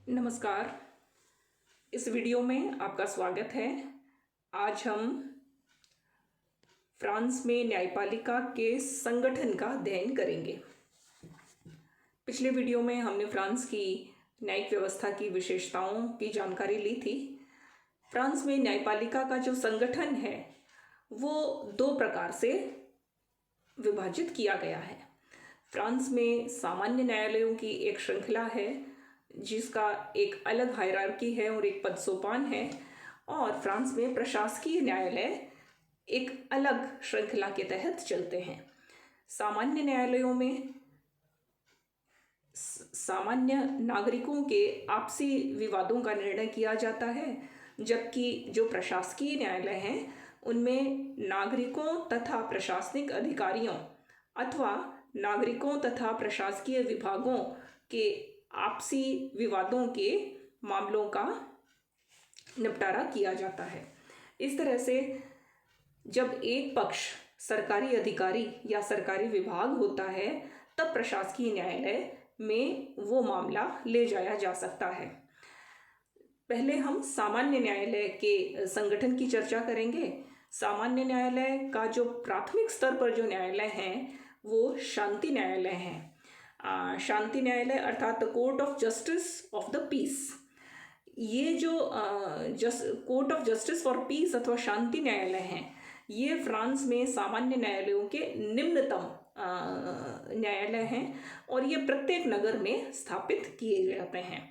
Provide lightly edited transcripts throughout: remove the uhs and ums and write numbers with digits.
नमस्कार। इस वीडियो में आपका स्वागत है। आज हम फ्रांस में न्यायपालिका के संगठन का अध्ययन करेंगे। पिछले वीडियो में हमने फ्रांस की न्यायिक व्यवस्था की विशेषताओं की जानकारी ली थी। फ्रांस में न्यायपालिका का जो संगठन है वो दो प्रकार से विभाजित किया गया है। फ्रांस में सामान्य न्यायालयों की एक श्रृंखला है जिसका एक अलग हायरार्की है और एक पदसोपान है, और फ्रांस में प्रशासकीय न्यायालय एक अलग श्रृंखला के तहत चलते हैं। सामान्य न्यायालयों में सामान्य नागरिकों के आपसी विवादों का निर्णय किया जाता है, जबकि जो प्रशासकीय न्यायालय हैं उनमें नागरिकों तथा प्रशासनिक अधिकारियों अथवा नागरिकों तथा प्रशासकीय विभागों के आपसी विवादों के मामलों का निपटारा किया जाता है। इस तरह से जब एक पक्ष सरकारी अधिकारी या सरकारी विभाग होता है तब प्रशासकीय न्यायालय में वो मामला ले जाया जा सकता है। पहले हम सामान्य न्यायालय के संगठन की चर्चा करेंगे। सामान्य न्यायालय का जो प्राथमिक स्तर पर जो न्यायालय हैं वो शांति न्यायालय हैं। शांति न्यायालय अर्थात the court of justice of the peace. ये जो court of justice for peace अथवा शांति न्यायालय हैं, ये फ्रांस में सामान्य न्यायालयों के निम्नतम न्यायालय हैं और ये प्रत्येक नगर में स्थापित किए जाते हैं।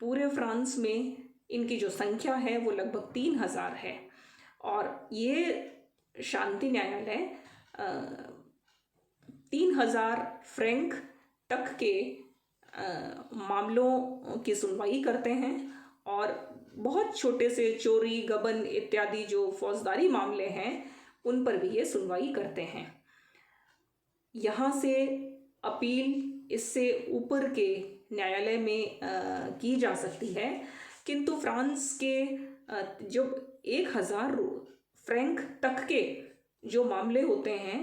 पूरे फ्रांस में इनकी जो संख्या है वो लगभग 3000 है, और ये शांति न्यायालय 3000 फ्रैंक तक के मामलों की सुनवाई करते हैं, और बहुत छोटे से चोरी, गबन इत्यादि जो फौजदारी मामले हैं उन पर भी ये सुनवाई करते हैं। यहाँ से अपील इससे ऊपर के न्यायालय में की जा सकती है, किंतु फ्रांस के जो 1000 फ्रैंक तक के जो मामले होते हैं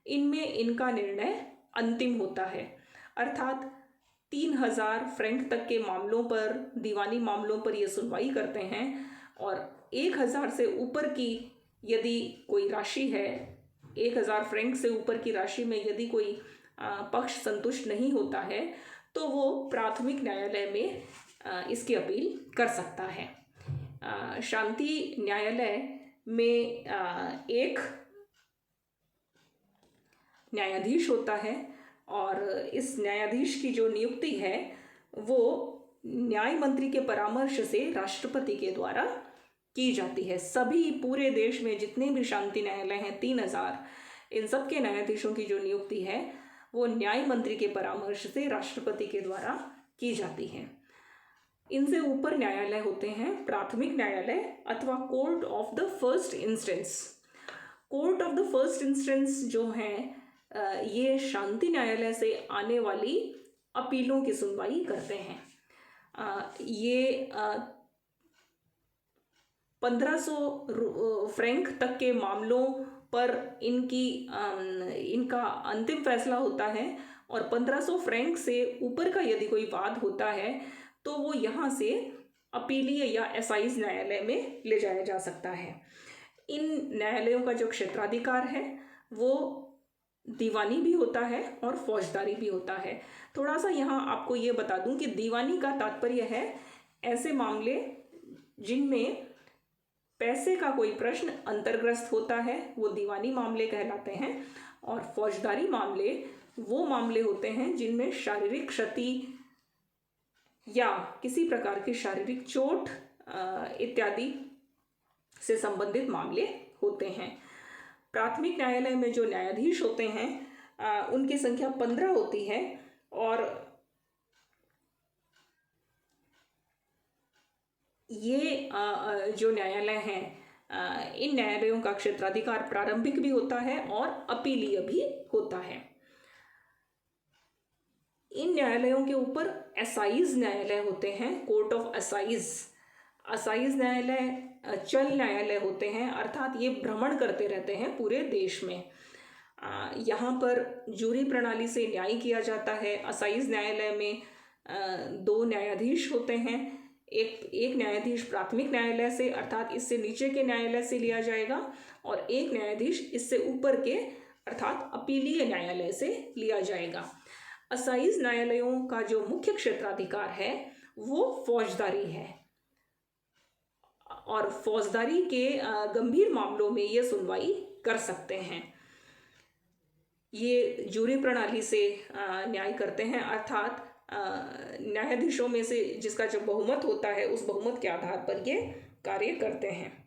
इनमें इनका निर्णय अंतिम होता है। अर्थात 3000 फ्रैंक तक के मामलों पर, दीवानी मामलों पर ये सुनवाई करते हैं, और 1000 से ऊपर की यदि कोई राशि है, 1000 फ्रैंक से ऊपर की राशि में यदि कोई पक्ष संतुष्ट नहीं होता है तो वो प्राथमिक न्यायालय में इसकी अपील कर सकता है। शांति न्यायालय में एक न्यायाधीश होता है, और इस न्यायाधीश की जो नियुक्ति है वो न्याय मंत्री के परामर्श से राष्ट्रपति के द्वारा की जाती है। सभी पूरे देश में जितने भी शांति न्यायालय हैं 3000, इन सब के न्यायाधीशों की जो नियुक्ति है वो न्याय मंत्री के परामर्श से राष्ट्रपति के द्वारा की जाती है। इनसे ऊपर न्यायालय होते हैं प्राथमिक न्यायालय अथवा court of the first instance. Court of the first instance जो हैं ये शांति न्यायालय से आने वाली अपीलों की सुनवाई करते हैं। ये 1500 फ्रैंक तक के मामलों पर इनका अंतिम फैसला होता है, और 1500 फ्रैंक से ऊपर का यदि कोई वाद होता है तो वो यहाँ से अपीलीय या एसाइज न्यायालय में ले जाया जा सकता है। इन न्यायालयों का जो क्षेत्राधिकार है वो दीवानी भी होता है और फौजदारी भी होता है। थोड़ा सा यहाँ आपको ये बता दूं कि दीवानी का तात्पर्य है ऐसे मामले जिनमें पैसे का कोई प्रश्न अंतर्ग्रस्त होता है, वो दीवानी मामले कहलाते हैं। और फौजदारी मामले वो मामले होते हैं जिनमें शारीरिक क्षति या किसी प्रकार की शारीरिक चोट इत्यादि से संबंधित मामले होते हैं। प्राथमिक न्यायालय में जो न्यायाधीश होते हैं उनकी संख्या 15 होती है, और ये जो न्यायालय हैं इन न्यायालयों का क्षेत्राधिकार प्रारंभिक भी होता है और अपीलीय भी होता है। इन न्यायालयों के ऊपर एसाइज न्यायालय होते हैं, कोर्ट ऑफ असाइज। असाइज न्यायालय चल न्यायालय होते हैं, अर्थात ये भ्रमण करते रहते हैं पूरे देश में। यहाँ पर जूरी प्रणाली से न्याय किया जाता है। असाइज न्यायालय में दो न्यायाधीश होते हैं। एक न्यायाधीश प्राथमिक न्यायालय से अर्थात इससे नीचे के न्यायालय से लिया जाएगा और एक न्यायाधीश इससे ऊपर के अर्थात अपीलीय न्यायालय से लिया जाएगा। असाइज न्यायालयों का जो मुख्य क्षेत्राधिकार है वो फौजदारी है और फौजदारी के गंभीर मामलों में ये सुनवाई कर सकते हैं। ये जूरी प्रणाली से न्याय करते हैं अर्थात न्यायाधीशों में से जिसका जो बहुमत होता है उस बहुमत के आधार पर ये कार्य करते हैं।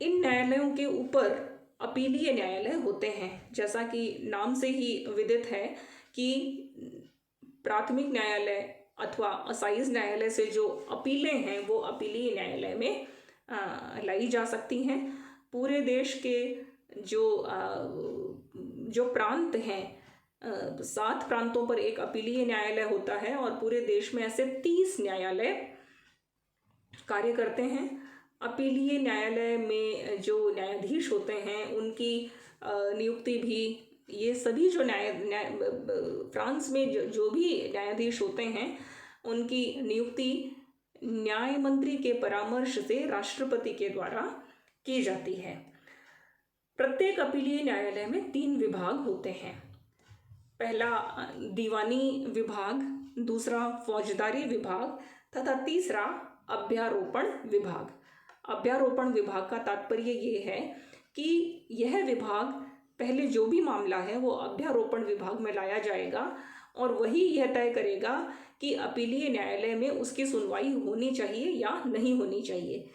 इन न्यायालयों के ऊपर अपीलीय न्यायालय होते हैं। जैसा कि नाम से ही विदित है कि प्राथमिक न्यायालय अथवा असाइज न्यायालय से जो अपीलें हैं वो अपीलीय न्यायालय में लाई जा सकती हैं। पूरे देश के जो प्रांत हैं 7 प्रांतों पर एक अपीलीय न्यायालय होता है और पूरे देश में ऐसे 30 न्यायालय कार्य करते हैं। अपीलीय न्यायालय में जो न्यायाधीश होते हैं उनकी नियुक्ति भी ये सभी जो फ्रांस में जो भी न्यायाधीश होते हैं उनकी नियुक्ति न्याय मंत्री के परामर्श से राष्ट्रपति के द्वारा की जाती है। प्रत्येक अपीलीय न्यायालय में 3 विभाग होते हैं। पहला दीवानी विभाग, दूसरा फौजदारी विभाग तथा तीसरा अभ्यारोपण विभाग। अभ्यारोपण विभाग का तात्पर्य ये है कि यह विभाग पहले जो भी मामला है वो अभ्यारोपण विभाग में लाया जाएगा और वही यह तय करेगा कि अपीलीय न्यायालय में उसकी सुनवाई होनी चाहिए या नहीं होनी चाहिए।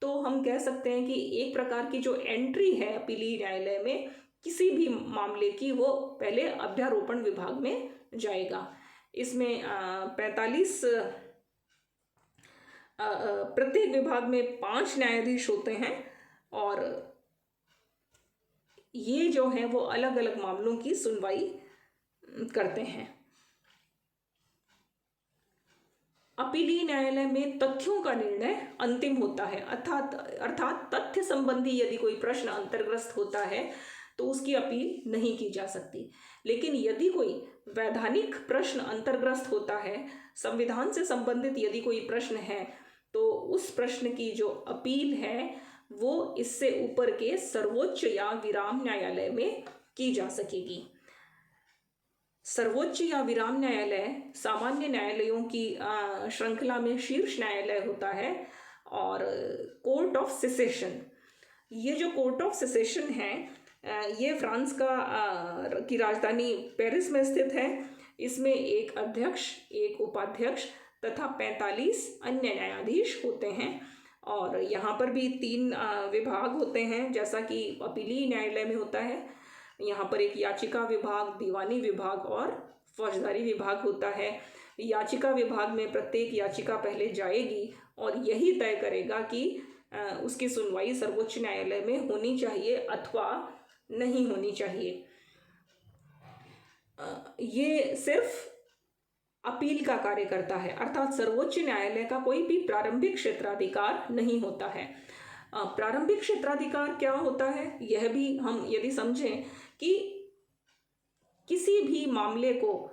तो हम कह सकते हैं कि एक प्रकार की जो एंट्री है अपीलीय न्यायालय में किसी भी मामले की वो पहले अभ्यारोपण विभाग में जाएगा। इसमें 45 प्रत्येक विभाग में 5 न्यायाधीश होते हैं और ये जो है वो अलग अलग मामलों की सुनवाई करते हैं। अपीलीय न्यायालय में तथ्यों का निर्णय अंतिम होता है अर्थात तथ्य संबंधी यदि कोई प्रश्न अंतर्ग्रस्त होता है तो उसकी अपील नहीं की जा सकती। लेकिन यदि कोई वैधानिक प्रश्न अंतर्ग्रस्त होता है, संविधान से संबंधित यदि कोई प्रश्न है तो उस प्रश्न की जो अपील है वो इससे ऊपर के सर्वोच्च या विराम न्यायालय में की जा सकेगी। सर्वोच्च या विराम न्यायालय सामान्य न्यायालयों की श्रृंखला में शीर्ष न्यायालय होता है और कोर्ट ऑफ सेसेशन, ये जो कोर्ट ऑफ सेसेशन है ये फ्रांस की राजधानी पेरिस में स्थित है। इसमें एक अध्यक्ष, एक उपाध्यक्ष तथा 45 अन्य न्यायाधीश होते हैं और यहाँ पर भी 3 विभाग होते हैं जैसा कि अपीलीय न्यायालय में होता है। यहाँ पर एक याचिका विभाग, दीवानी विभाग और फौजदारी विभाग होता है। याचिका विभाग में प्रत्येक याचिका पहले जाएगी और यही तय करेगा कि उसकी सुनवाई सर्वोच्च न्यायालय में होनी चाहिए अथवा नहीं होनी चाहिए। ये सिर्फ अपील का कार्य करता है अर्थात सर्वोच्च न्यायालय का कोई भी प्रारंभिक क्षेत्राधिकार नहीं होता है। प्रारंभिक क्षेत्राधिकार क्या होता है यह भी हम यदि समझें कि किसी भी मामले को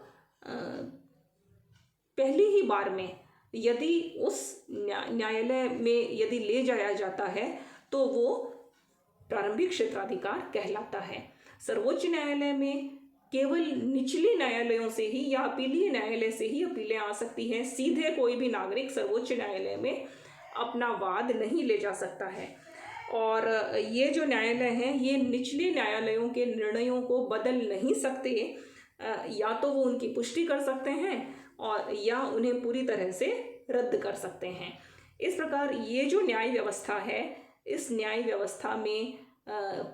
पहली ही बार में यदि उस न्यायालय में यदि ले जाया जाता है तो वो प्रारंभिक क्षेत्राधिकार कहलाता है। सर्वोच्च न्यायालय में केवल निचले न्यायालयों से ही या अपीलीय न्यायालय से ही अपीलें आ सकती हैं। सीधे कोई भी नागरिक सर्वोच्च न्यायालय में अपना वाद नहीं ले जा सकता है और ये जो न्यायालय हैं ये निचले न्यायालयों के निर्णयों को बदल नहीं सकते। या तो वो उनकी पुष्टि कर सकते हैं और या उन्हें पूरी तरह से रद्द कर सकते हैं। इस प्रकार ये जो न्याय व्यवस्था है, इस न्याय व्यवस्था में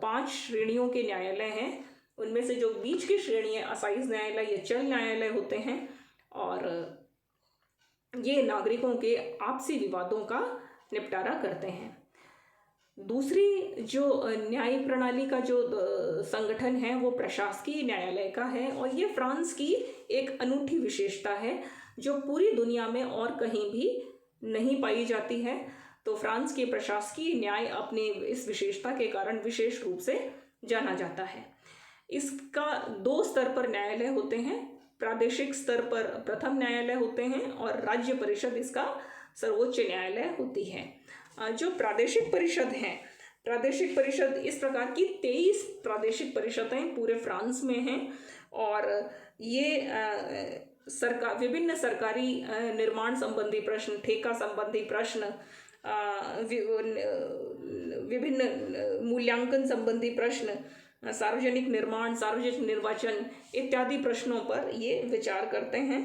5 श्रेणियों के न्यायालय हैं। उनमें से जो बीच की श्रेणी है असाइज न्यायालय, ये चल न्यायालय होते हैं और ये नागरिकों के आपसी विवादों का निपटारा करते हैं। दूसरी जो न्याय प्रणाली का जो संगठन है वो प्रशासकीय न्यायालय का है और ये फ्रांस की एक अनूठी विशेषता है जो पूरी दुनिया में और कहीं भी नहीं पाई जाती है। तो फ्रांस के प्रशासकीय न्याय अपने इस विशेषता के कारण विशेष रूप से जाना जाता है। इसका 2 स्तर पर न्यायालय होते हैं, प्रादेशिक स्तर पर प्रथम न्यायालय होते हैं और राज्य परिषद इसका सर्वोच्च न्यायालय होती है। जो प्रादेशिक परिषद हैं, प्रादेशिक परिषद इस प्रकार की 23 प्रादेशिक परिषदें पूरे फ्रांस में हैं और ये विभिन्न सरकारी निर्माण संबंधी प्रश्न, ठेका संबंधी प्रश्न, विभिन्न मूल्यांकन संबंधी प्रश्न, सार्वजनिक निर्माण, सार्वजनिक निर्वाचन इत्यादि प्रश्नों पर ये विचार करते हैं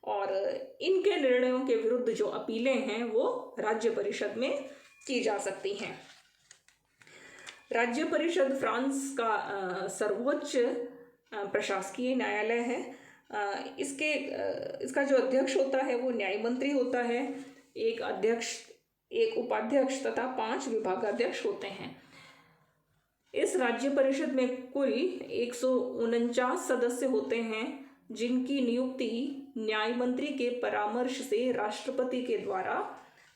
और इनके निर्णयों के विरुद्ध जो अपीलें हैं वो राज्य परिषद में की जा सकती हैं। राज्य परिषद फ्रांस का सर्वोच्च प्रशासकीय न्यायालय है। इसका जो अध्यक्ष होता है वो न्याय मंत्री होता है। एक अध्यक्ष, एक उपाध्यक्ष तथा 5 विभागाध्यक्ष होते हैं। इस राज्य परिषद में कुल 149 सदस्य होते हैं जिनकी नियुक्ति न्याय मंत्री के परामर्श से राष्ट्रपति के द्वारा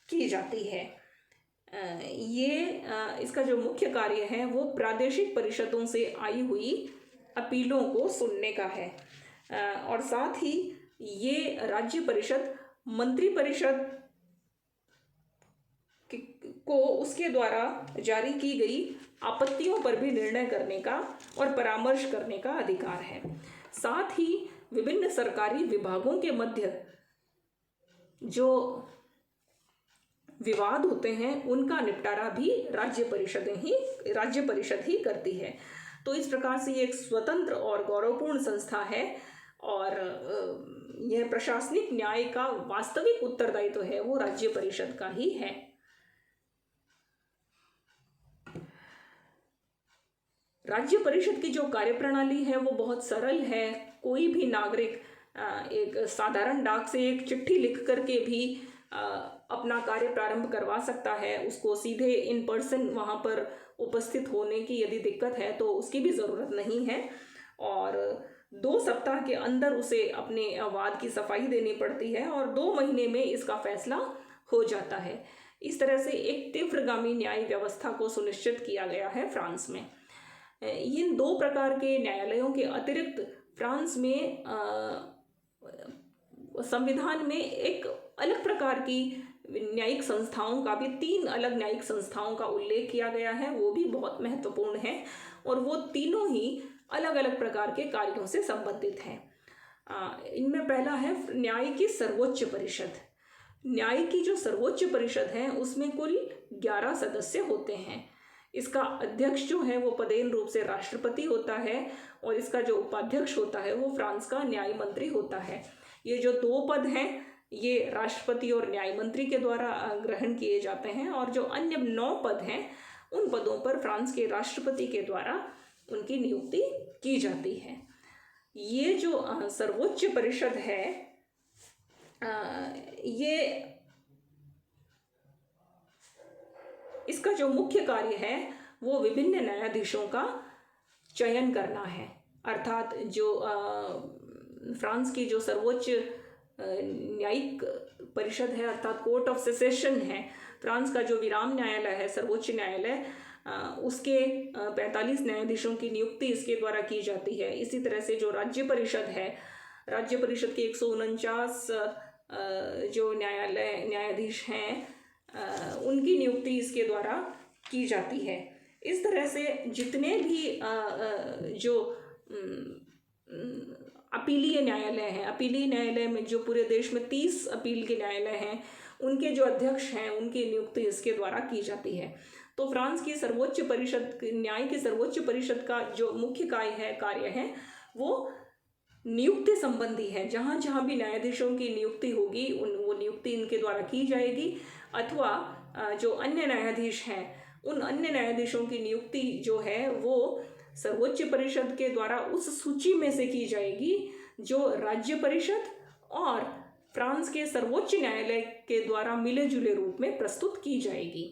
की जाती है। इसका जो मुख्य कार्य है वो प्रादेशिक परिषदों से आई हुई अपीलों को सुनने का है और साथ ही ये राज्य परिषद मंत्री परिषद को उसके द्वारा जारी की गई आपत्तियों पर भी निर्णय करने का और परामर्श करने का अधिकार है। साथ ही विभिन्न सरकारी विभागों के मध्य जो विवाद होते हैं उनका निपटारा भी राज्य परिषद ही करती है। तो इस प्रकार से ये एक स्वतंत्र और गौरवपूर्ण संस्था है और यह प्रशासनिक न्याय का वास्तविक उत्तरदायित्व है वो राज्य परिषद का ही है। राज्य परिषद की जो कार्यप्रणाली है वो बहुत सरल है। कोई भी नागरिक एक साधारण डाक से एक चिट्ठी लिख करके भी अपना कार्य प्रारंभ करवा सकता है। उसको सीधे इन पर्सन वहाँ पर उपस्थित होने की यदि दिक्कत है तो उसकी भी ज़रूरत नहीं है और 2 सप्ताह के अंदर उसे अपने वाद की सफाई देनी पड़ती है और 2 महीने में इसका फैसला हो जाता है। इस तरह से एक तीव्रगामी न्याय व्यवस्था को सुनिश्चित किया गया है फ्रांस में। इन 2 प्रकार के न्यायालयों के अतिरिक्त फ्रांस में संविधान में एक अलग प्रकार की न्यायिक संस्थाओं का भी 3 अलग न्यायिक संस्थाओं का उल्लेख किया गया है। वो भी बहुत महत्वपूर्ण है और वो तीनों ही अलग अलग प्रकार के कार्यों से संबंधित हैं। इनमें पहला है न्याय की सर्वोच्च परिषद। न्याय की जो सर्वोच्च परिषद है उसमें कुल 11 सदस्य होते हैं। इसका अध्यक्ष जो है वो पदेन रूप से राष्ट्रपति होता है और इसका जो उपाध्यक्ष होता है वो फ्रांस का न्याय मंत्री होता है। ये जो 2 पद हैं ये राष्ट्रपति और न्याय मंत्री के द्वारा ग्रहण किए जाते हैं और जो अन्य 9 पद हैं उन पदों पर फ्रांस के राष्ट्रपति के द्वारा उनकी नियुक्ति की जाती है। ये जो सर्वोच्च परिषद है ये इसका जो मुख्य कार्य है वो विभिन्न न्यायाधीशों का चयन करना है। अर्थात जो फ्रांस की जो सर्वोच्च न्यायिक परिषद है अर्थात कोर्ट ऑफ सेसेशन है, फ्रांस का जो विराम न्यायालय है, सर्वोच्च न्यायालय, उसके 45 न्यायाधीशों की नियुक्ति इसके द्वारा की जाती है। इसी तरह से जो राज्य परिषद है, राज्य परिषद के 149 जो न्यायाधीश हैं उनकी नियुक्ति इसके द्वारा की जाती है। इस तरह से जितने भी जो अपीलीय न्यायालय हैं, अपीलीय न्यायालय में जो पूरे देश में 30 अपील के न्यायालय हैं उनके जो अध्यक्ष हैं उनकी नियुक्ति इसके द्वारा की जाती है। तो फ्रांस की सर्वोच्च परिषद, न्याय की सर्वोच्च परिषद का जो मुख्य कार्य है वो नियुक्ति संबंधी है। जहाँ जहाँ भी न्यायाधीशों की नियुक्ति होगी वो नियुक्ति इनके द्वारा की जाएगी अथवा जो अन्य न्यायाधीश हैं उन अन्य न्यायाधीशों की नियुक्ति जो है वो सर्वोच्च परिषद के द्वारा उस सूची में से की जाएगी जो राज्य परिषद और फ्रांस के सर्वोच्च न्यायालय के द्वारा मिले जुले रूप में प्रस्तुत की जाएगी।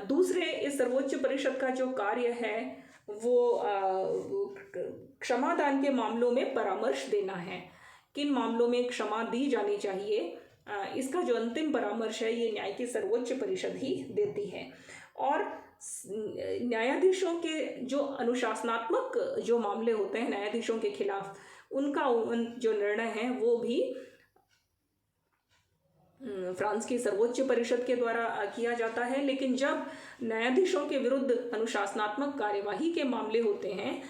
दूसरे इस सर्वोच्च परिषद का जो कार्य है वो क्षमादान के मामलों में परामर्श देना है। किन मामलों में क्षमा दी जानी चाहिए इसका जो अंतिम परामर्श है ये न्याय की सर्वोच्च परिषद ही देती है। और न्यायाधीशों के जो अनुशासनात्मक जो मामले होते हैं न्यायाधीशों के खिलाफ उनका जो निर्णय है वो भी फ्रांस की सर्वोच्च परिषद के द्वारा किया जाता है। लेकिन जब न्यायाधीशों के विरुद्ध अनुशासनात्मक कार्यवाही के मामले होते हैं,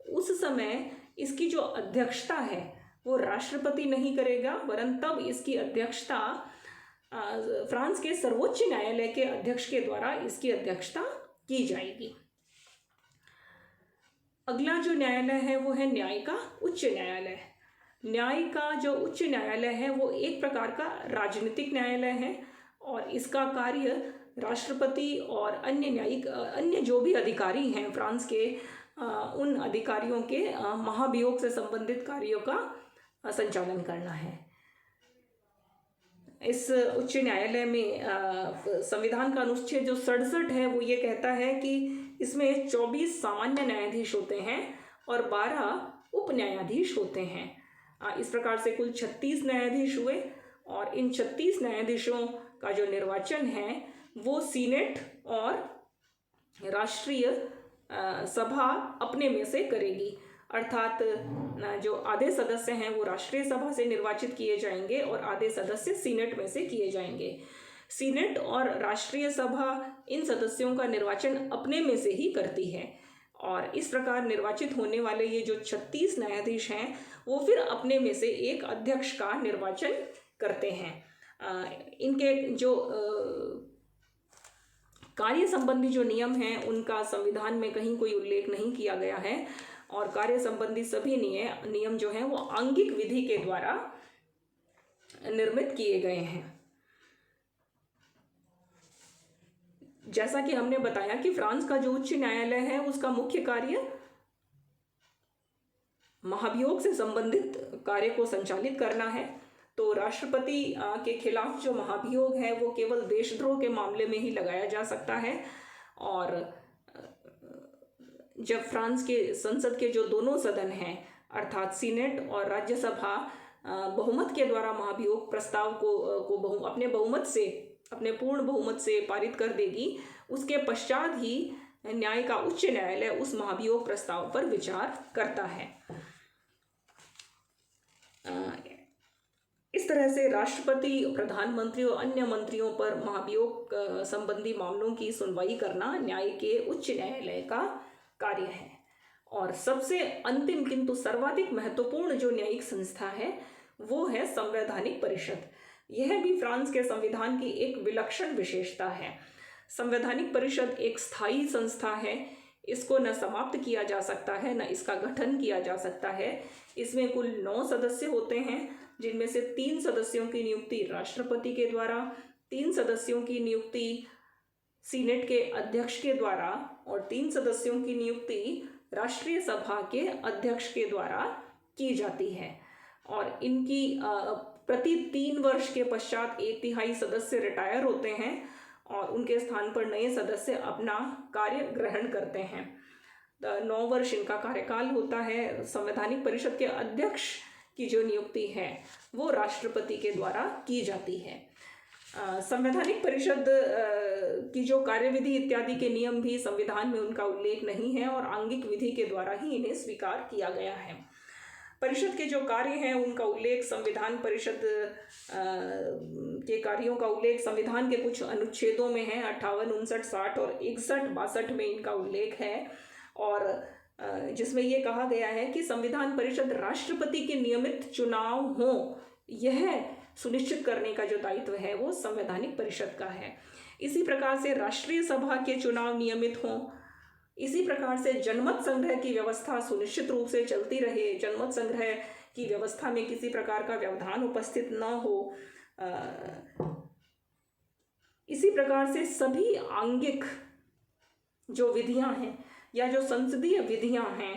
उस समय इसकी जो अध्यक्षता है वो राष्ट्रपति नहीं करेगा, वरन तब इसकी अध्यक्षता फ्रांस के सर्वोच्च न्यायालय के अध्यक्ष के द्वारा इसकी अध्यक्षता की जाएगी। अगला जो न्यायालय है वो है न्याय का उच्च न्यायालय। न्याय का जो उच्च न्यायालय है वो एक प्रकार का राजनीतिक न्यायालय है और इसका कार्य राष्ट्रपति और अन्य जो भी अधिकारी हैं फ्रांस के, उन अधिकारियों के महाभियोग से संबंधित कार्यों का संचालन करना है। इस उच्च न्यायालय में संविधान का अनुच्छेद जो 67 है वो ये कहता है कि इसमें 24 सामान्य न्यायाधीश होते हैं और 12 उप न्यायाधीश होते हैं। इस प्रकार से कुल 36 न्यायाधीश हुए और इन 36 न्यायाधीशों का जो निर्वाचन है वो सीनेट और राष्ट्रीय सभा अपने में से करेगी। अर्थात जो आधे सदस्य हैं वो राष्ट्रीय सभा से निर्वाचित किए जाएंगे और आधे सदस्य सीनेट में से किए जाएंगे। सीनेट और राष्ट्रीय सभा इन सदस्यों का निर्वाचन अपने में से ही करती है और इस प्रकार निर्वाचित होने वाले ये जो 36 न्यायाधीश हैं वो फिर अपने में से एक अध्यक्ष का निर्वाचन करते हैं। इनके जो कार्य संबंधी जो नियम हैं उनका संविधान में कहीं कोई उल्लेख नहीं किया गया है और कार्य संबंधी सभी नियम जो हैं वो आंगिक विधि के द्वारा निर्मित किए गए हैं। जैसा कि हमने बताया कि फ्रांस का जो उच्च न्यायालय है उसका मुख्य कार्य महाभियोग से संबंधित कार्य को संचालित करना है। तो राष्ट्रपति के खिलाफ जो महाभियोग है वो केवल देशद्रोह के मामले में ही लगाया जा सकता है और जब फ्रांस के संसद के जो दोनों सदन हैं अर्थात सीनेट और राज्यसभा बहुमत के द्वारा महाभियोग प्रस्ताव को अपने पूर्ण बहुमत से पारित कर देगी, उसके पश्चात ही न्याय का उच्च न्यायालय उस महाभियोग प्रस्ताव पर विचार करता है। इस तरह से राष्ट्रपति, प्रधानमंत्री और अन्य मंत्रियों पर महाभियोग संबंधी मामलों की सुनवाई करना न्याय के उच्च न्यायालय का कार्य है। और सबसे अंतिम किंतु सर्वाधिक महत्वपूर्ण जो न्यायिक संस्था है वो है संवैधानिक परिषद। यह भी फ्रांस के संविधान की एक विलक्षण विशेषता है। संवैधानिक परिषद एक स्थायी संस्था है, इसको न समाप्त किया जा सकता है न इसका गठन किया जा सकता है। इसमें कुल 9 सदस्य होते हैं जिनमें से 3 सदस्यों की नियुक्ति राष्ट्रपति के द्वारा, 3 सदस्यों की नियुक्ति सीनेट के अध्यक्ष के द्वारा और 3 सदस्यों की नियुक्ति राष्ट्रीय सभा के अध्यक्ष के द्वारा की जाती है और इनकी प्रति 3 वर्ष के पश्चात 1/3 सदस्य रिटायर होते हैं और उनके स्थान पर नए सदस्य अपना कार्य ग्रहण करते हैं। 9 वर्ष इनका कार्यकाल होता है। संवैधानिक परिषद के अध्यक्ष की जो नियुक्ति है वो राष्ट्रपति के द्वारा की जाती है। संवैधानिक परिषद की जो कार्यविधि इत्यादि के नियम भी संविधान में उनका उल्लेख नहीं है और आंगिक विधि के द्वारा ही इन्हें स्वीकार किया गया है। परिषद के जो कार्य हैं उनका उल्लेख संविधान परिषद के कार्यों का उल्लेख संविधान के कुछ अनुच्छेदों में है। 58, 59, 60 और 61, 62 में इनका उल्लेख है और जिसमें ये कहा गया है कि संविधान परिषद राष्ट्रपति के नियमित चुनाव हो यह सुनिश्चित करने का जो दायित्व है वो संवैधानिक परिषद का है। इसी प्रकार से राष्ट्रीय सभा के चुनाव नियमित हों, इसी प्रकार से जनमत संग्रह की व्यवस्था सुनिश्चित रूप से चलती रहे, जनमत संग्रह की व्यवस्था में किसी प्रकार का व्यवधान उपस्थित न हो। इसी प्रकार से सभी आंगिक जो विधियां हैं या जो संसदीय विधियां हैं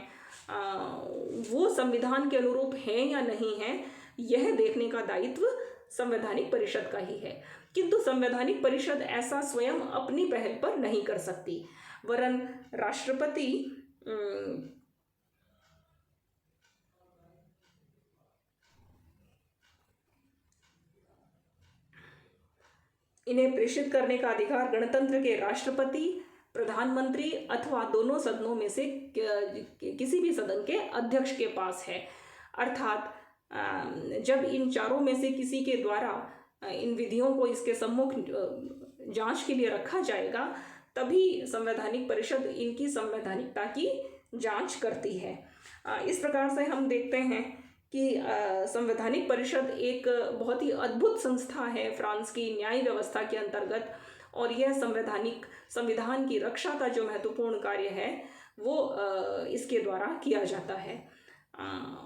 वो संविधान के अनुरूप हैं या नहीं हैं, यह देखने का दायित्व संवैधानिक परिषद का ही है। किंतु संवैधानिक परिषद ऐसा स्वयं अपनी पहल पर नहीं कर सकती, वरन राष्ट्रपति इन्हें प्रेषित करने का अधिकार गणतंत्र के राष्ट्रपति, प्रधानमंत्री अथवा दोनों सदनों में से किसी भी सदन के अध्यक्ष के पास है। अर्थात जब इन चारों में से किसी के द्वारा इन विधियों को इसके सम्मुख जांच के लिए रखा जाएगा, तभी संवैधानिक परिषद इनकी संवैधानिकता की जांच करती है। इस प्रकार से हम देखते हैं कि संवैधानिक परिषद एक बहुत ही अद्भुत संस्था है फ्रांस की न्याय व्यवस्था के अंतर्गत, और यह संविधान की रक्षा का जो महत्वपूर्ण कार्य है वो इसके द्वारा किया जाता है।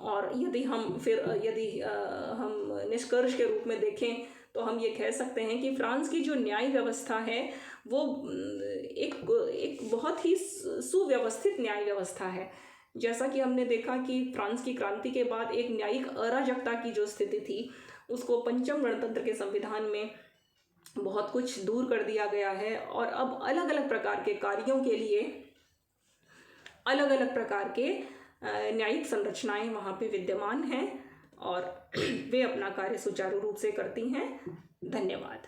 और यदि हम निष्कर्ष के रूप में देखें तो हम ये कह सकते हैं कि फ्रांस की जो न्याय व्यवस्था है वो एक बहुत ही सुव्यवस्थित न्याय व्यवस्था है। जैसा कि हमने देखा कि फ्रांस की क्रांति के बाद एक न्यायिक अराजकता की जो स्थिति थी उसको पंचम गणतंत्र के संविधान में बहुत कुछ दूर कर दिया गया है, और अब अलग अलग प्रकार के कार्यों के लिए अलग अलग प्रकार के न्यायिक संरचनाएं वहाँ पे विद्यमान हैं और वे अपना कार्य सुचारू रूप से करती हैं। धन्यवाद।